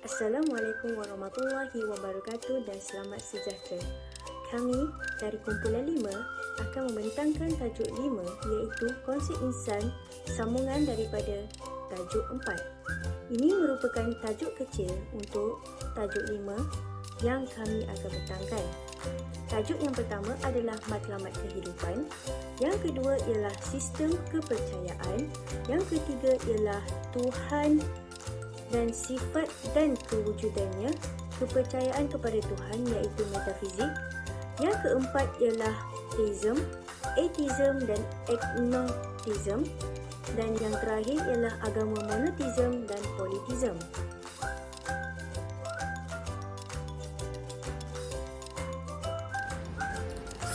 Assalamualaikum warahmatullahi wabarakatuh dan selamat sejahtera. Kami dari kumpulan 5 akan membentangkan tajuk 5 iaitu konsep insan sambungan daripada tajuk 4. Ini merupakan tajuk kecil untuk tajuk 5 yang kami akan bentangkan. Tajuk yang pertama adalah matlamat kehidupan, yang kedua ialah sistem kepercayaan, yang ketiga ialah Tuhan dan sifat dan kewujudannya, kepercayaan kepada Tuhan iaitu metafizik. Yang keempat ialah theism, atheism dan agnosticism, dan yang terakhir ialah agama monotheism dan polytheism.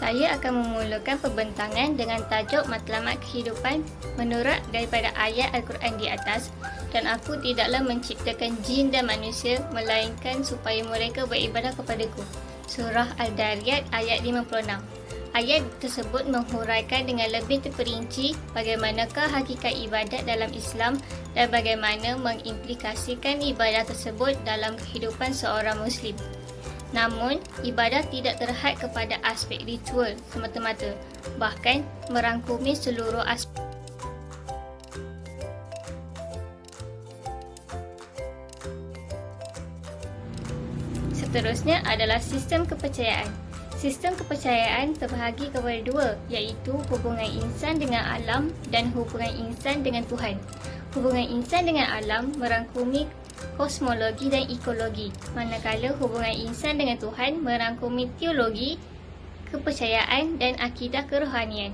Saya akan memulakan pembentangan dengan tajuk matlamat kehidupan menurut daripada ayat Al-Quran di atas, dan aku tidaklah menciptakan jin dan manusia melainkan supaya mereka beribadah kepadaku. Surah Al-Dariyat ayat 56. Ayat tersebut menghuraikan dengan lebih terperinci bagaimanakah hakikat ibadat dalam Islam dan bagaimana mengimplikasikan ibadah tersebut dalam kehidupan seorang Muslim. Namun, ibadah tidak terhad kepada aspek ritual semata-mata, bahkan merangkumi seluruh aspek. Seterusnya adalah sistem kepercayaan. Sistem kepercayaan terbahagi kepada dua, iaitu hubungan insan dengan alam dan hubungan insan dengan Tuhan. Hubungan insan dengan alam merangkumi kosmologi dan ekologi, manakala hubungan insan dengan Tuhan merangkumi teologi, kepercayaan dan akidah kerohanian.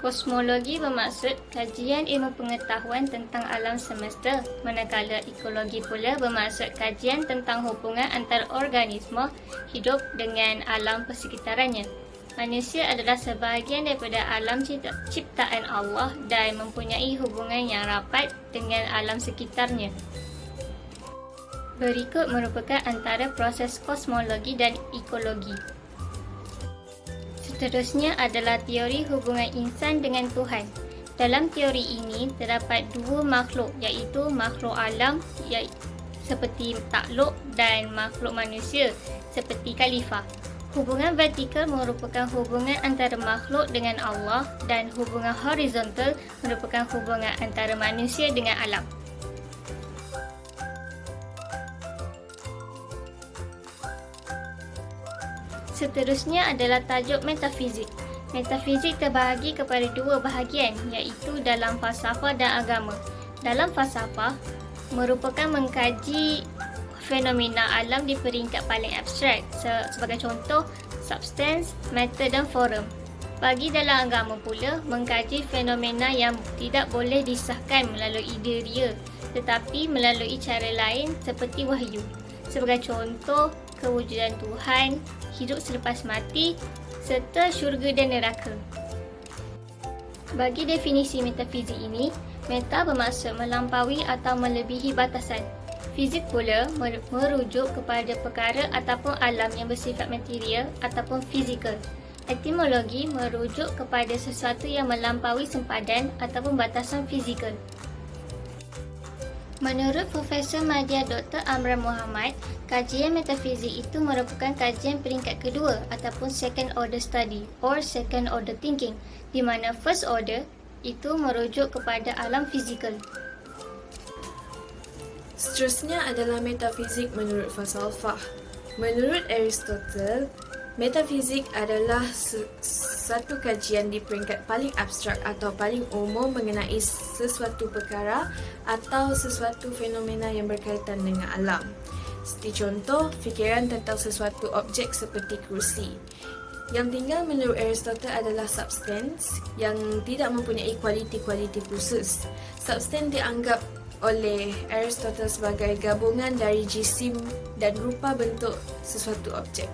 Kosmologi bermaksud kajian ilmu pengetahuan tentang alam semesta, manakala ekologi pula bermaksud kajian tentang hubungan antara organisma hidup dengan alam persekitarannya. Manusia adalah sebahagian daripada alam ciptaan Allah dan mempunyai hubungan yang rapat dengan alam sekitarnya. Berikut merupakan antara proses kosmologi dan ekologi. Seterusnya adalah teori hubungan insan dengan Tuhan. Dalam teori ini terdapat dua makhluk, iaitu makhluk alam seperti takluk dan makhluk manusia seperti khalifah. Hubungan vertikal merupakan hubungan antara makhluk dengan Allah dan hubungan horizontal merupakan hubungan antara manusia dengan alam. Seterusnya adalah tajuk metafizik. Metafizik terbahagi kepada dua bahagian, iaitu dalam falsafah dan agama. Dalam falsafah merupakan mengkaji fenomena alam di peringkat paling abstrak, sebagai contoh substance, matter dan form. Bagi dalam agama pula, mengkaji fenomena yang tidak boleh disahkan melalui ide ria, tetapi melalui cara lain seperti wahyu. Sebagai contoh, kewujudan Tuhan, hidup selepas mati, serta syurga dan neraka. Bagi definisi metafizik ini, meta bermaksud melampaui atau melebihi batasan. Fizik pula merujuk kepada perkara ataupun alam yang bersifat material ataupun fizikal. Etimologi merujuk kepada sesuatu yang melampaui sempadan ataupun batasan fizikal. Menurut Profesor Madya Dr. Amran Muhammad, kajian metafizik itu merupakan kajian peringkat kedua ataupun second order study or second order thinking, di mana first order itu merujuk kepada alam fizikal. Seterusnya adalah metafizik menurut falsafah. Menurut Aristotle, metafizik adalah satu kajian di peringkat paling abstrak atau paling umum mengenai sesuatu perkara atau sesuatu fenomena yang berkaitan dengan alam. Seperti contoh, fikiran tentang sesuatu objek seperti kerusi. Yang tinggal menurut Aristotle adalah substance yang tidak mempunyai kualiti-kualiti khusus. Substance dianggap oleh Aristotle sebagai gabungan dari jisim dan rupa bentuk sesuatu objek.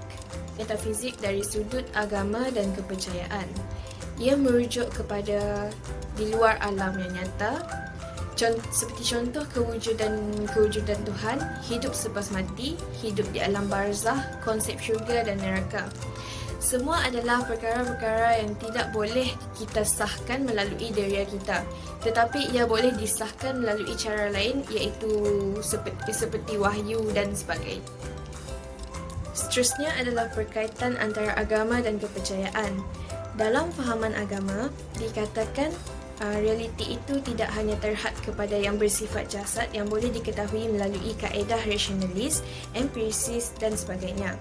Metafizik dari sudut agama dan kepercayaan. Ia merujuk kepada di luar alam yang nyata, seperti contoh kewujudan Tuhan, hidup selepas mati, hidup di alam barzah, konsep syurga dan neraka. Semua adalah perkara-perkara yang tidak boleh kita sahkan melalui diriya kita, tetapi ia boleh disahkan melalui cara lain, iaitu seperti wahyu dan sebagainya. Seterusnya adalah perkaitan antara agama dan kepercayaan. Dalam fahaman agama, dikatakan realiti itu tidak hanya terhad kepada yang bersifat jasad yang boleh diketahui melalui kaedah rasionalis, empirisis dan sebagainya.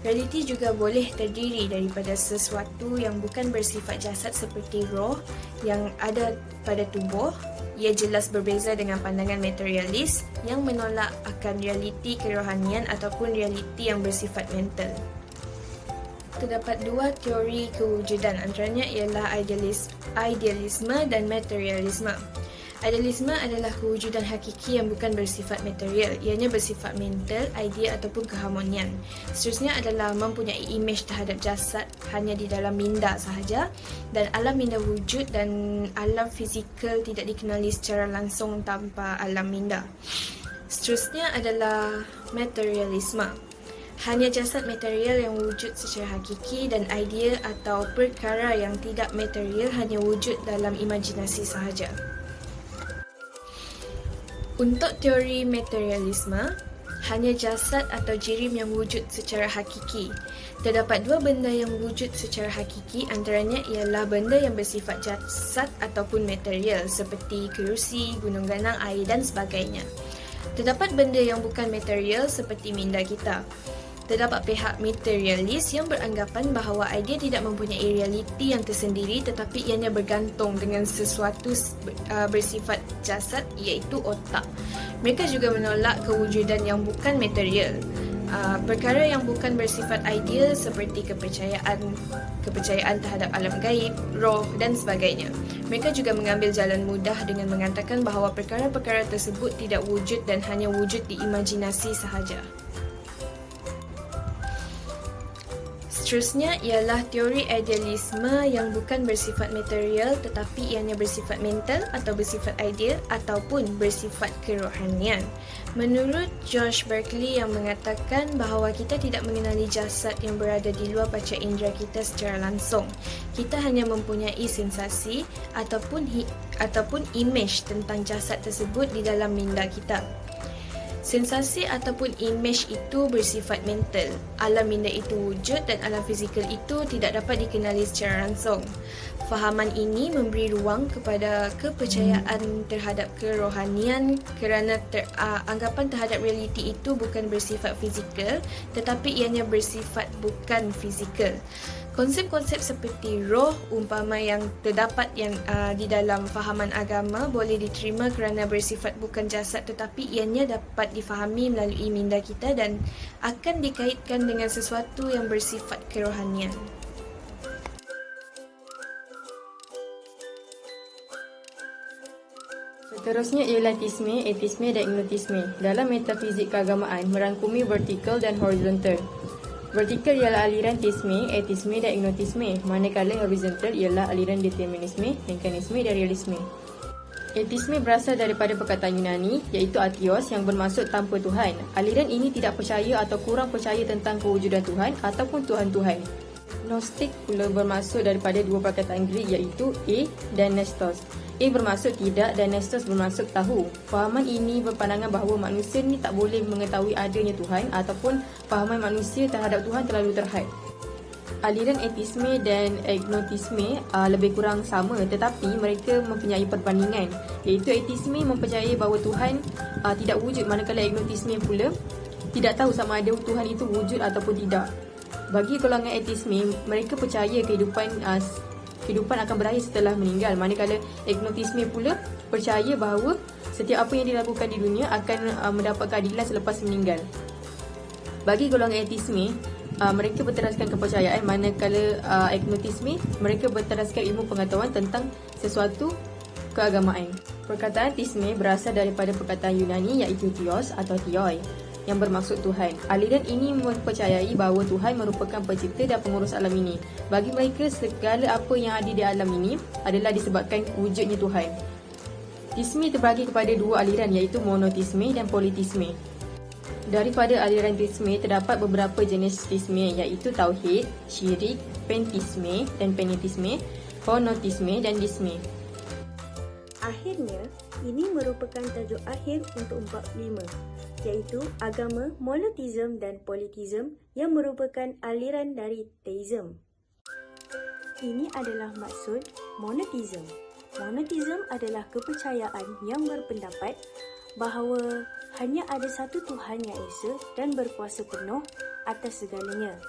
Realiti juga boleh terdiri daripada sesuatu yang bukan bersifat jasad seperti roh yang ada pada tubuh. Ia jelas berbeza dengan pandangan materialis yang menolak akan realiti kerohanian ataupun realiti yang bersifat mental. Terdapat dua teori kewujudan, antaranya ialah idealisme dan materialisme. Idealisme adalah kewujudan hakiki yang bukan bersifat material, ianya bersifat mental, idea ataupun keharmonian. Seterusnya adalah mempunyai imej terhadap jasad hanya di dalam minda sahaja, dan alam minda wujud dan alam fizikal tidak dikenali secara langsung tanpa alam minda. Seterusnya adalah materialisme. Hanya jasad material yang wujud secara hakiki dan idea atau perkara yang tidak material hanya wujud dalam imajinasi sahaja. Untuk teori materialisme, hanya jasad atau jirim yang wujud secara hakiki. Terdapat dua benda yang wujud secara hakiki, antaranya ialah benda yang bersifat jasad ataupun material seperti kerusi, gunung ganang, air dan sebagainya. Terdapat benda yang bukan material seperti minda kita. Terdapat pihak materialis yang beranggapan bahawa idea tidak mempunyai realiti yang tersendiri tetapi ianya bergantung dengan sesuatu bersifat jasad iaitu otak. Mereka juga menolak kewujudan yang bukan material. Perkara yang bukan bersifat idea seperti kepercayaan terhadap alam gaib, roh dan sebagainya. Mereka juga mengambil jalan mudah dengan mengatakan bahawa perkara-perkara tersebut tidak wujud dan hanya wujud di imajinasi sahaja. Seterusnya ialah teori idealisme yang bukan bersifat material tetapi ianya bersifat mental atau bersifat idea ataupun bersifat kerohanian. Menurut George Berkeley yang mengatakan bahawa kita tidak mengenali jasad yang berada di luar panca indera kita secara langsung. Kita hanya mempunyai sensasi ataupun imej tentang jasad tersebut di dalam minda kita. Sensasi ataupun imej itu bersifat mental. Alam minda itu wujud dan alam fizikal itu tidak dapat dikenali secara langsung. Fahaman ini memberi ruang kepada kepercayaan terhadap kerohanian kerana anggapan terhadap realiti itu bukan bersifat fizikal tetapi ianya bersifat bukan fizikal. Konsep-konsep seperti roh umpama yang terdapat di dalam fahaman agama boleh diterima kerana bersifat bukan jasad tetapi ianya dapat difahami melalui minda kita dan akan dikaitkan dengan sesuatu yang bersifat kerohanian. Seterusnya ialah tisme, etisme dan ignotisme. Dalam metafizik keagamaan merangkumi vertikal dan horizontal. Vertikal ialah aliran tisme, etisme dan ignotisme, manakala horizontal ialah aliran determinisme, mekanisme dan realisme. Etisme berasal daripada perkataan Yunani iaitu atheos yang bermaksud tanpa Tuhan. Aliran ini tidak percaya atau kurang percaya tentang kewujudan Tuhan ataupun Tuhan-Tuhan. Gnostik pula bermaksud daripada dua perkataan Greek iaitu A dan Nestos. A bermaksud tidak dan Nestos bermaksud tahu. Fahaman ini berpandangan bahawa manusia ni tak boleh mengetahui adanya Tuhan ataupun fahaman manusia terhadap Tuhan terlalu terhad. Aliran etisme dan ignotisme lebih kurang sama tetapi mereka mempunyai perbandingan iaitu etisme mempercayai bahawa Tuhan tidak wujud manakala ignotisme pula tidak tahu sama ada Tuhan itu wujud ataupun tidak. Bagi golongan etisme, mereka percaya kehidupan akan berakhir setelah meninggal, manakala ignotisme pula percaya bahawa setiap apa yang dilakukan di dunia akan mendapat keadilan selepas meninggal. Bagi golongan etisme, mereka berteraskan kepercayaan, manakala ignotisme mereka berteraskan ilmu pengetahuan tentang sesuatu keagamaan. Perkataan tisme berasal daripada perkataan Yunani iaitu theos atau theoi yang bermaksud Tuhan. Aliran ini mempercayai bahawa Tuhan merupakan pencipta dan pengurus alam ini. Bagi mereka, segala apa yang ada di alam ini adalah disebabkan wujudnya Tuhan. Tisme terbagi kepada dua aliran iaitu monotisme dan politisme. Daripada aliran tisme, terdapat beberapa jenis tisme iaitu tauhid, syirik, pentisme dan penitisme, monotisme dan disme. Akhirnya, ini merupakan tajuk akhir untuk bab 5, iaitu agama, monotism dan politism yang merupakan aliran dari teism. Ini adalah maksud monotism. Monotism adalah kepercayaan yang berpendapat bahawa hanya ada satu Tuhan yang esa dan berkuasa penuh atas segalanya.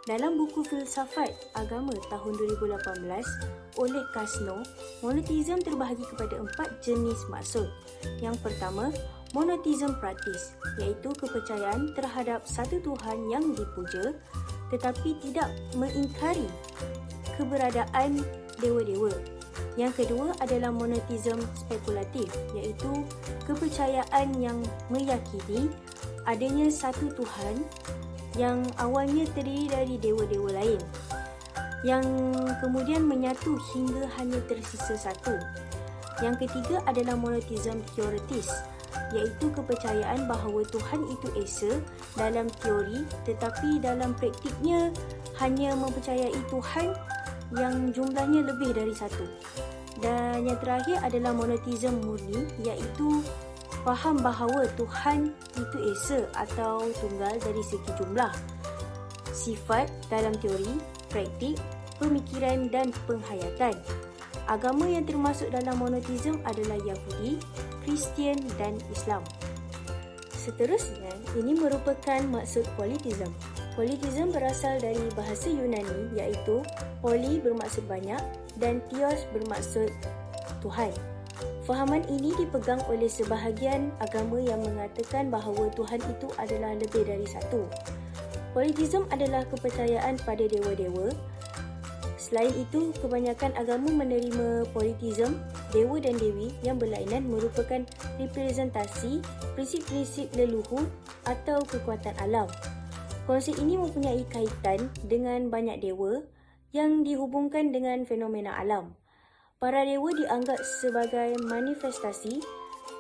Dalam buku Filsafat Agama tahun 2018 oleh Kasno, monotism terbahagi kepada 4 jenis maksud. Yang pertama, monotism praktis, iaitu kepercayaan terhadap satu Tuhan yang dipuja tetapi tidak mengingkari keberadaan dewa-dewa. Yang kedua adalah monotism spekulatif, iaitu kepercayaan yang meyakini adanya satu Tuhan yang awalnya terdiri dari dewa-dewa lain, yang kemudian menyatu hingga hanya tersisa satu. Yang ketiga adalah monotism teoritis, iaitu kepercayaan bahawa Tuhan itu esa dalam teori tetapi dalam praktiknya hanya mempercayai Tuhan yang jumlahnya lebih dari satu. Dan yang terakhir adalah monotism murni, iaitu faham bahawa Tuhan itu esa atau tunggal dari segi jumlah, sifat dalam teori, praktik, pemikiran dan penghayatan. Agama yang termasuk dalam monotism adalah Yahudi, Kristian dan Islam. Seterusnya, ini merupakan maksud politism. Politism berasal dari bahasa Yunani, iaitu poli bermaksud banyak dan theos bermaksud Tuhan. Fahaman ini dipegang oleh sebahagian agama yang mengatakan bahawa Tuhan itu adalah lebih dari satu. Politism adalah kepercayaan pada dewa-dewa. Selain itu, kebanyakan agama menerima politism, dewa dan dewi yang berlainan merupakan representasi prinsip-prinsip leluhur atau kekuatan alam. Konsep ini mempunyai kaitan dengan banyak dewa yang dihubungkan dengan fenomena alam. Para dewa dianggap sebagai manifestasi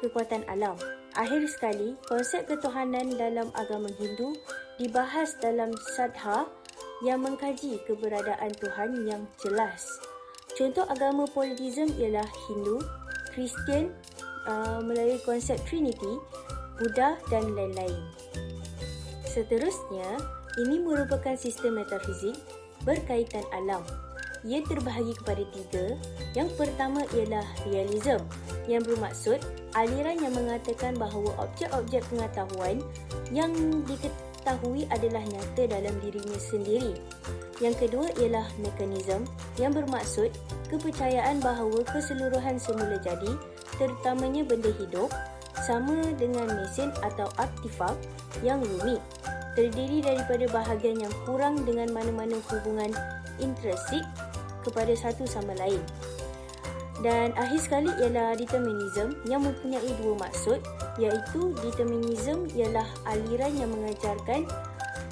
kekuatan alam. Akhir sekali, konsep ketuhanan dalam agama Hindu dibahas dalam Sadha yang mengkaji keberadaan Tuhan yang jelas. Contoh agama politism ialah Hindu, Kristian melalui konsep Trinity, Buddha dan lain-lain. Seterusnya, ini merupakan sistem metafizik berkaitan alam. Ia terbahagi kepada 3. Yang pertama ialah realism, yang bermaksud aliran yang mengatakan bahawa objek-objek pengetahuan yang diketahui adalah nyata dalam dirinya sendiri. Yang kedua ialah mekanism, yang bermaksud kepercayaan bahawa keseluruhan semula jadi, terutamanya benda hidup, sama dengan mesin atau artefak yang rumit, terdiri daripada bahagian yang kurang dengan mana-mana hubungan intrinsik kepada satu sama lain. Dan akhir sekali ialah determinism yang mempunyai 2 maksud, iaitu determinism ialah aliran yang mengajarkan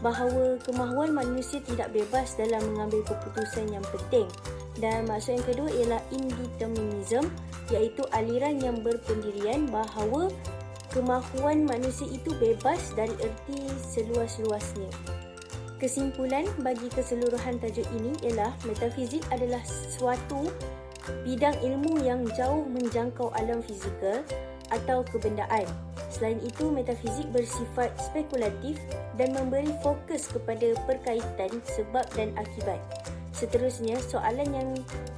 bahawa kemahuan manusia tidak bebas dalam mengambil keputusan yang penting. Dan maksud yang kedua ialah indeterminism, iaitu aliran yang berpendirian bahawa kemahuan manusia itu bebas dari erti seluas-luasnya. Kesimpulan bagi keseluruhan tajuk ini ialah metafizik adalah suatu bidang ilmu yang jauh menjangkau alam fizikal atau kebendaan. Selain itu, metafizik bersifat spekulatif dan memberi fokus kepada perkaitan sebab dan akibat. Seterusnya, soalan yang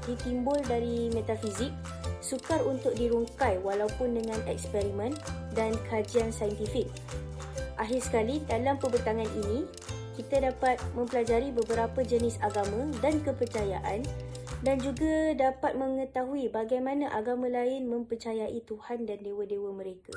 ditimbul dari metafizik sukar untuk dirungkai walaupun dengan eksperimen dan kajian saintifik. Akhir sekali, dalam pembentangan ini, kita dapat mempelajari beberapa jenis agama dan kepercayaan dan juga dapat mengetahui bagaimana agama lain mempercayai Tuhan dan dewa-dewa mereka.